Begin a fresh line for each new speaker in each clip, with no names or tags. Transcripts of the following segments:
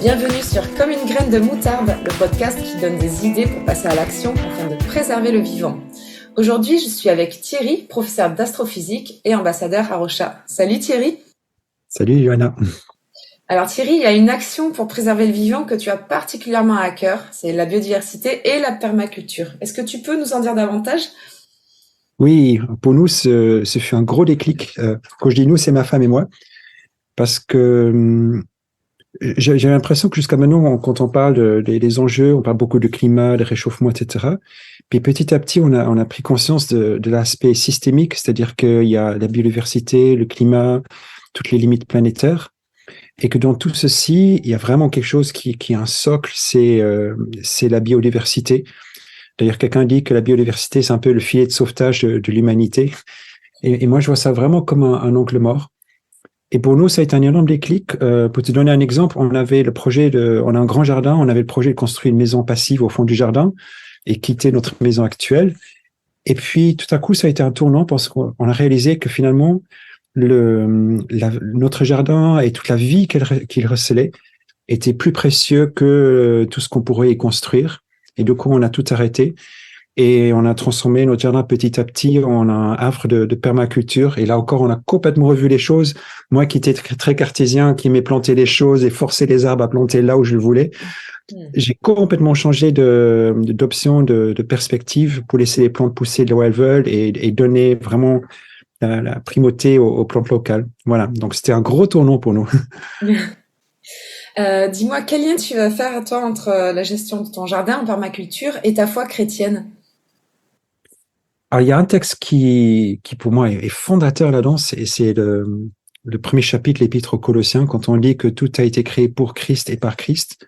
Bienvenue sur Comme une graine de moutarde, le podcast qui donne des idées pour passer à l'action afin de préserver le vivant. Aujourd'hui, je suis avec Thierry, professeur d'astrophysique et ambassadeur à Rocha. Salut Thierry.
Salut Johanna.
Alors Thierry, il y a une action pour préserver le vivant que tu as particulièrement à cœur, c'est la biodiversité et la permaculture. Est-ce que tu peux nous en dire davantage ?
Oui, pour nous, ce fut un gros déclic. Quand je dis nous, c'est ma femme et moi, parce que j'ai l'impression que jusqu'à maintenant, quand on parle des enjeux, on parle beaucoup de climat, de réchauffement, etc. Puis petit à petit, on a pris conscience de l'aspect systémique, c'est-à-dire qu'il y a la biodiversité, le climat, toutes les limites planétaires, et que dans tout ceci, il y a vraiment quelque chose qui est un socle, c'est la biodiversité. D'ailleurs, quelqu'un dit que la biodiversité, c'est un peu le filet de sauvetage de l'humanité. Et moi, je vois ça vraiment comme un angle mort. Et pour nous, ça a été un énorme déclic. Pour te donner un exemple, on a un grand jardin, on avait le projet de construire une maison passive au fond du jardin et quitter notre maison actuelle. Et puis, tout à coup, ça a été un tournant parce qu'on a réalisé que finalement, notre jardin et toute la vie qu'il recelait était plus précieux que tout ce qu'on pourrait y construire. Et du coup, on a tout arrêté et on a transformé notre jardin petit à petit en un havre de permaculture. Et là encore, on a complètement revu les choses. Moi qui étais très cartésien, qui aimais planter les choses et forcer les arbres à planter là où je le voulais, j'ai complètement changé d'option, de perspective pour laisser les plantes pousser là où elles veulent et donner vraiment la primauté aux plantes locales. Voilà, donc c'était un gros tournant pour nous.
Dis-moi, quel lien tu vas faire toi entre la gestion de ton jardin en permaculture et ta foi chrétienne ?
Alors, il y a un texte qui pour moi est fondateur là-dedans, c'est le premier chapitre, l'Épître aux Colossiens, quand on dit que tout a été créé pour Christ et par Christ.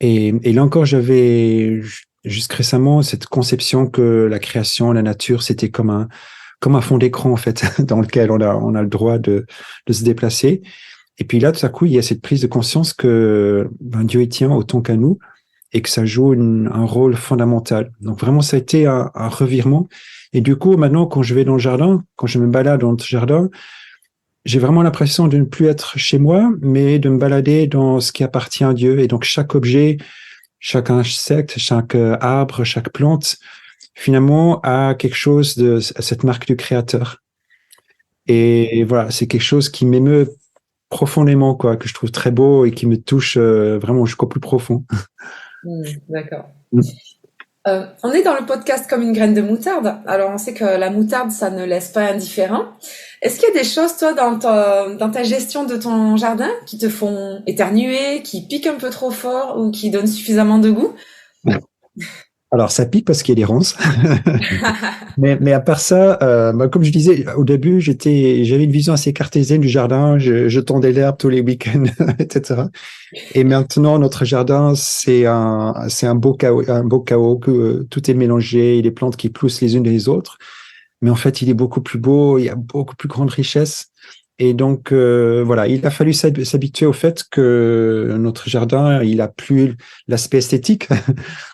Et là encore, j'avais jusqu'à récemment cette conception que la création, la nature, c'était comme un fond d'écran en fait, dans lequel on a le droit de se déplacer. Et puis là, tout à coup, il y a cette prise de conscience que Dieu y tient autant qu'à nous et que ça joue un rôle fondamental. Donc vraiment, ça a été un revirement. Et du coup, maintenant, quand je vais dans le jardin, quand je me balade dans le jardin, j'ai vraiment l'impression de ne plus être chez moi, mais de me balader dans ce qui appartient à Dieu. Et donc, chaque objet, chaque insecte, chaque arbre, chaque plante, finalement, a quelque chose cette marque du Créateur. Et voilà, c'est quelque chose qui m'émeut profondément, quoi, que je trouve très beau et qui me touche vraiment jusqu'au plus profond.
D'accord. On est dans le podcast Comme une graine de moutarde. Alors, on sait que la moutarde, ça ne laisse pas indifférent. Est-ce qu'il y a des choses, toi, dans ta gestion de ton jardin qui te font éternuer, qui piquent un peu trop fort ou qui donnent suffisamment de goût ?
Alors, ça pique parce qu'il y a des ronces. Mais à part ça, comme je disais au début, j'avais une vision assez cartésienne du jardin. Je tondais l'herbe tous les week-ends, etc. Et maintenant, notre jardin, c'est un beau chaos que tout est mélangé, et les plantes qui poussent les unes les autres. Mais en fait, il est beaucoup plus beau, il y a beaucoup plus grande richesse. Et donc, voilà, il a fallu s'habituer au fait que notre jardin, il a plus l'aspect esthétique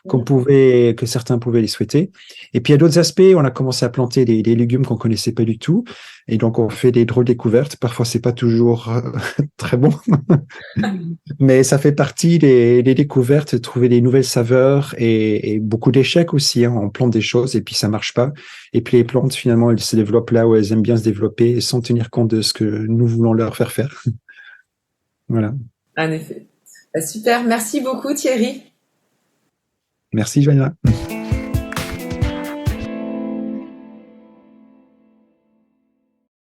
que certains pouvaient les souhaiter. Et puis, il y a d'autres aspects. On a commencé à planter des légumes qu'on connaissait pas du tout. Et donc, on fait des drôles découvertes. Parfois, c'est pas toujours très bon. Mais ça fait partie des découvertes, de trouver des nouvelles saveurs et beaucoup d'échecs aussi, hein. On plante des choses et puis ça marche pas. Et puis les plantes, finalement, elles se développent là où elles aiment bien se développer sans tenir compte de ce que nous voulons leur faire faire. Voilà.
En effet. Super. Merci beaucoup, Thierry.
Merci, Joanna.